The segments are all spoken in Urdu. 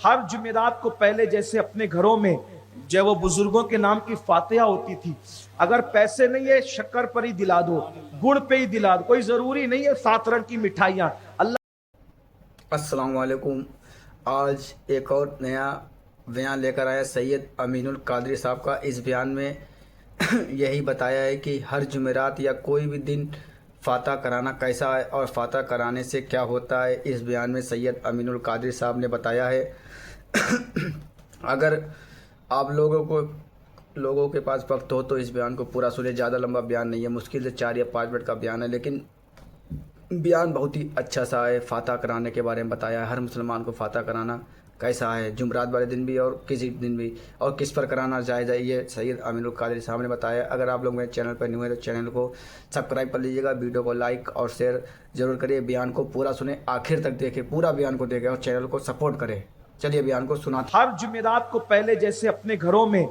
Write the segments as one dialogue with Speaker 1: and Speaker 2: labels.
Speaker 1: ہر جمعرات کو پہلے جیسے اپنے گھروں میں جو وہ بزرگوں کے نام کی فاتحہ ہوتی تھی، اگر پیسے نہیں ہے شکر پر ہی دلا دو، گڑ پہ ہی دلا دو، کوئی ضروری نہیں ہے 7 رنگ کی مٹھائیاں۔ اللہ
Speaker 2: السلام علیکم۔ آج ایک اور نیا بیان لے کر آیا سید امین القادری صاحب کا۔ اس بیان میں یہی بتایا ہے کہ ہر جمعرات یا کوئی بھی دن فاتحہ کرانا کیسا ہے اور فاتحہ کرانے سے کیا ہوتا ہے۔ اس بیان میں سید امین القادری صاحب نے بتایا ہے۔ اگر آپ لوگوں کے پاس وقت ہو تو اس بیان کو پورا سنیں۔ زیادہ لمبا بیان نہیں ہے، مشکل سے 4 یا 5 منٹ کا بیان ہے، لیکن بیان بہت ہی اچھا سا ہے۔ فاتحہ کرانے کے بارے میں بتایا ہے، ہر مسلمان کو فاتحہ کرانا کیسا ہے، جمعرات والے دن بھی اور کسی دن بھی، اور کس پر کرانا جائز ہے، یہ سید امین القادری صاحب نے بتایا ہے۔ اگر آپ لوگ میرے چینل پر نیو ہیں تو چینل کو سبسکرائب کر لیجیے گا، ویڈیو کو لائک اور شیئر ضرور کریے، بیان کو پورا سنیں، آخر تک دیکھیں، پورا بیان کو دیکھیں اور چینل کو سپورٹ کریں۔ چلیے بیان کو سناتے ہیں۔
Speaker 1: ہر جمعرات کو پہلے جیسے اپنے گھروں میں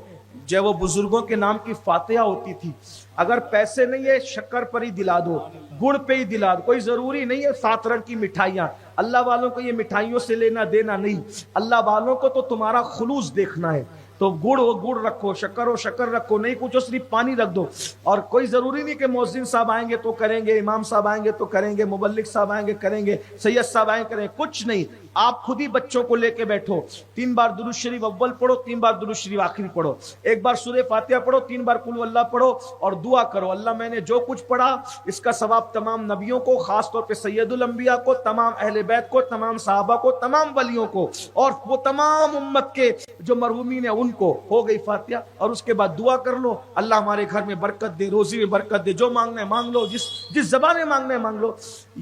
Speaker 1: جو وہ بزرگوں کے نام کی فاتحہ ہوتی تھی، اگر پیسے نہیں ہے شکر پر ہی دلا دو، گڑ پہ ہی دلا دو، کوئی ضروری نہیں ہے 7 رنگ کی مٹھائیاں۔ اللہ والوں کو یہ مٹھائیوں سے لینا دینا نہیں، اللہ والوں کو تو تمہارا خلوص دیکھنا ہے۔ تو گڑ ہو گڑ رکھو، شکر ہو شکر رکھو، نہیں کچھ ہو صرف پانی رکھ دو۔ اور کوئی ضروری نہیں کہ مؤذن صاحب آئیں گے تو کریں گے، امام صاحب آئیں گے تو کریں گے، مبلغ صاحب آئیں گے کریں گے، سید صاحب آئیں کریں، کچھ نہیں۔ آپ خود ہی بچوں کو لے کے بیٹھو، 3 بار درود شریف اول پڑھو، 3 بار درود شریف آخری پڑھو، 1 بار سورہ فاتحہ پڑھو، 3 بار قل اللہ پڑھو اور دعا کرو، اللہ میں نے جو کچھ پڑھا اس کا ثواب تمام نبیوں کو، خاص طور پہ سید الانبیاء کو، تمام اہل بیت کو، تمام صحابہ کو، تمام ولیوں کو، اور وہ تمام امت کے جو مرحومین ہیں ان کو۔ ہو گئی فاتحہ، اور اس کے بعد دعا کر لو، اللہ ہمارے گھر میں برکت دے، روزی میں برکت دے، جو مانگنا ہے مانگ لو، جس زبان میں مانگنا ہے مانگ لو۔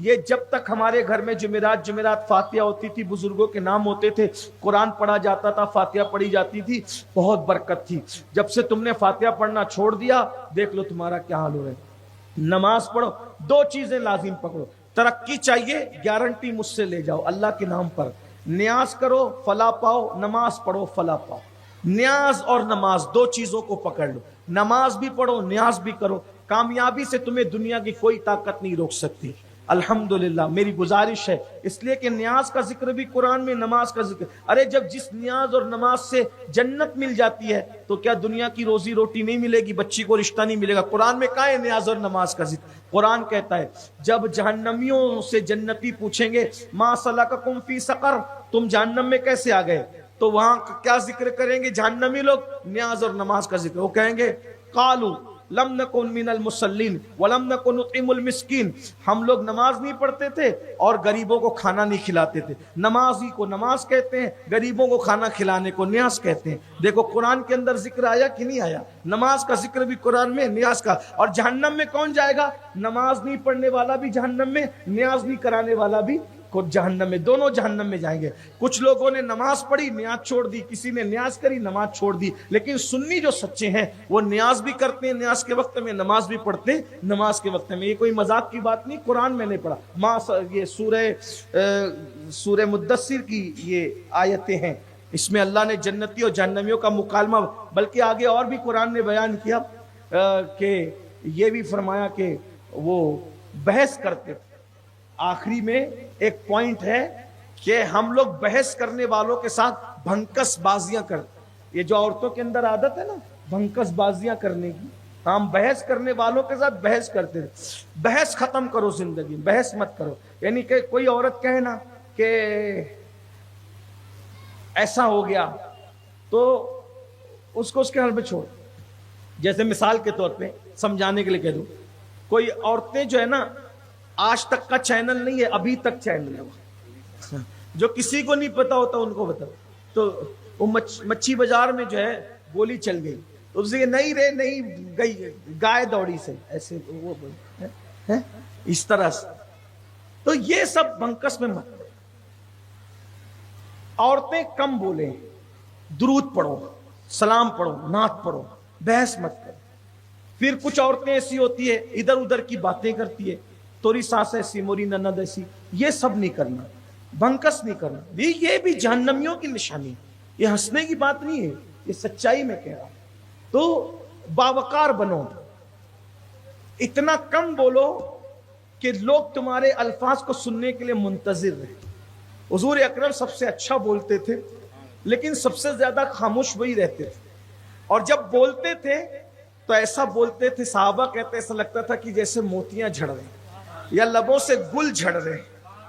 Speaker 1: یہ جب تک ہمارے گھر میں جمعرات فاتحہ ہوتی تھی، بزرگوں کے نام ہوتے تھے، قرآن پڑھا جاتا تھا، فاتحہ پڑھی جاتی تھی، بہت برکت تھی۔ جب سے تم نے فاتحہ پڑھنا چھوڑ دیا، دیکھ لو تمہارا کیا حال ہو رہا ہے۔ نماز پڑھو، 2 چیزیں لازم پکڑو، ترقی چاہیے گارنٹی مجھ سے لے جاؤ اللہ کے نام پر، نیاز کرو فلاح پاؤ، نماز پڑھو فلاح پاؤ۔ نیاز اور نماز 2 چیزوں کو پکڑ لو، نماز بھی پڑھو نیاز بھی کرو، کامیابی سے تمہیں دنیا کی کوئی طاقت نہیں روک سکتی۔ الحمدللہ میری گزارش ہے، اس لیے کہ نیاز کا ذکر بھی قرآن میں، نماز کا ذکر۔ ارے جب جس نیاز اور نماز سے جنت مل جاتی ہے تو کیا دنیا کی روزی روٹی نہیں ملے گی، بچی کو رشتہ نہیں ملے گا؟ قرآن میں کہاں ہے نیاز اور نماز کا ذکر؟ قرآن کہتا ہے جب جہنمیوں سے جنتی پوچھیں گے ما سلککم فی سقر، تم جہنم میں کیسے آ گئے، تو وہاں کیا ذکر کریں گے جہنمی لوگ؟ نیاز اور نماز کا ذکر۔ وہ کہیں گے قالوا لم نکن من المصلین ولم نکن نطعم المسکین، ہم لوگ نماز نہیں پڑھتے تھے اور غریبوں کو کھانا نہیں کھلاتے تھے۔ نمازی کو نماز کہتے ہیں، غریبوں کو کھانا کھلانے کو نیاز کہتے ہیں۔ دیکھو قرآن کے اندر ذکر آیا کہ نہیں آیا؟ نماز کا ذکر بھی قرآن میں، نیاز کا۔ اور جہنم میں کون جائے گا؟ نماز نہیں پڑھنے والا بھی جہنم میں، نیاز نہیں کرانے والا بھی جہنم میں، دونوں جہنم میں جائیں گے۔ کچھ لوگوں نے نماز پڑھی نیاز چھوڑ دی، کسی نے نیاز کری نماز چھوڑ دی، لیکن سنی جو سچے ہیں وہ نیاز بھی کرتے ہیں نیاز کے وقت میں، نماز بھی پڑھتے ہیں نماز کے وقت میں۔ یہ کوئی مذاق کی بات نہیں، قرآن میں نے پڑھا۔ یہ سورہ مدثر کی یہ آیتیں ہیں، اس میں اللہ نے جنتی اور جہنمیوں کا مکالمہ، بلکہ آگے اور بھی قرآن نے بیان کیا کہ یہ بھی فرمایا کہ وہ بحث کرتے تھے۔ آخری میں ایک پوائنٹ ہے کہ ہم لوگ بحث کرنے والوں کے ساتھ بھنکس بازیاں کرتے، یہ جو عورتوں کے اندر عادت ہے نا بھنکس بازیاں کرنے کی، ہم بحث کرنے والوں کے ساتھ بحث کرتے تھے۔ بحث ختم کرو زندگی، بحث مت کرو۔ یعنی کہ کوئی عورت کہے نا کہ ایسا ہو گیا تو اس کو اس کے حال میں چھوڑ۔ جیسے مثال کے طور پہ سمجھانے کے لیے کہہ دوں، کوئی عورتیں جو ہے نا آج تک کا چینل نہیں ہے، ابھی تک چینل ہے، جو کسی کو نہیں پتا ہوتا ان کو بتاؤ۔ تو وہ مچھی بازار میں جو ہے گولی چل گئی، تو اس سے نہیں رے نہیں گئی، گائے دوڑی سے ایسے وہ اس طرح سے۔ تو یہ سب بنکس میں مت۔ عورتیں کم بولیں، درود پڑھو، سلام پڑھو، نعت پڑھو، بحث مت کرو۔ پھر کچھ عورتیں ایسی ہوتی ہے ادھر ادھر کی باتیں کرتی ہے، توری ساس ایسی موری نند ایسی، یہ سب نہیں کرنا، بنکس نہیں کرنا۔ یہ بھی جہنمیوں کی نشانی، یہ ہنسنے کی بات نہیں ہے، یہ سچائی میں کہہ رہا ہوں۔ تو باوقار بنو، اتنا کم بولو کہ لوگ تمہارے الفاظ کو سننے کے لیے منتظر رہیں۔ حضور اکرم سب سے اچھا بولتے تھے، لیکن سب سے زیادہ خاموش وہی رہتے تھے. اور جب بولتے تھے تو ایسا بولتے تھے, صحابہ کہتے ایسا لگتا تھا کہ جیسے موتیاں جھڑ رہے یا لبوں سے گل جھڑ رہے.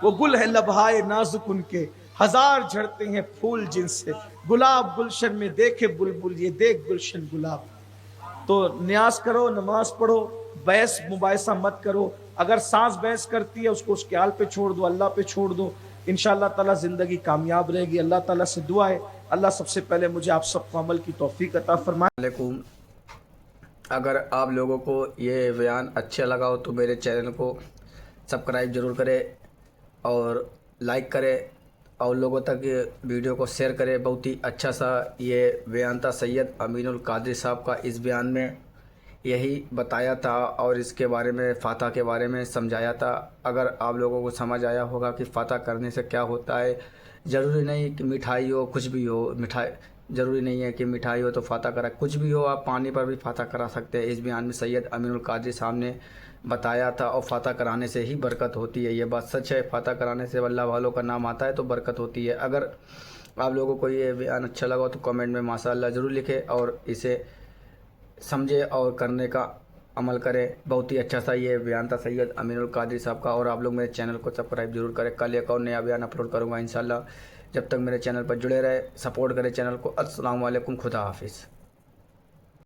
Speaker 1: وہ گل ہے لبہائے نازک ان کے, ہزار جھڑتے ہیں پھول جن سے, گلاب گلشن میں دیکھے بلبل یہ دیکھ گلشن گلاب. تو نیاز کرو, نماز پڑھو, بحث مباحثہ مت کرو. اگر سانس بحث کرتی ہے اس کو اس کے حال پہ چھوڑ دو, اللہ پہ چھوڑ دو, انشاءاللہ تعالیٰ زندگی کامیاب رہے گی. اللہ تعالیٰ سے دعا ہے اللہ سب سے پہلے مجھے آپ سب کو عمل کی توفیق عطا فرمائے.
Speaker 2: علیکم. اگر آپ لوگوں کو یہ بیان اچھا لگا ہو تو میرے چینل کو سبسکرائب ضرور کرے اور لائک کرے اور لوگوں تک یہ ویڈیو کو شیئر کرے. بہت ہی اچھا سا یہ بیان تھا سید امین القادری صاحب کا. اس بیان میں یہی بتایا تھا اور اس کے بارے میں فاتح کے بارے میں سمجھایا تھا. اگر آپ لوگوں کو سمجھ آیا ہوگا کہ فاتح کرنے سے کیا ہوتا ہے. ضروری نہیں کہ مٹھائی ہو, کچھ بھی ہو, ضروری نہیں ہے کہ مٹھائی ہو تو فاتح کرا, کچھ بھی ہو آپ پانی پر بھی فاتح کرا سکتے ہیں. اس بیان میں سید امین القادری صاحب نے بتایا تھا اور فاتح کرانے سے ہی برکت ہوتی ہے. یہ بات سچ ہے, فاتح کرانے سے اللہ والوں کا نام آتا ہے تو برکت ہوتی ہے. اگر آپ لوگوں کو یہ بیان اچھا لگا تو کامنٹ میں ماشاءاللہ ضرور لکھے اور اسے سمجھے اور کرنے کا عمل کرے. بہت ہی اچھا سا یہ بیان تھا سید امین القادری صاحب کا. اور آپ لوگ میرے چینل کو سبسکرائب ضرور کریں. کل ایک اور نیا بیان اپلوڈ کروں گا انشاءاللہ. جب تک میرے چینل پر جڑے رہے, سپورٹ کرے چینل کو. السلام علیکم, خدا حافظ.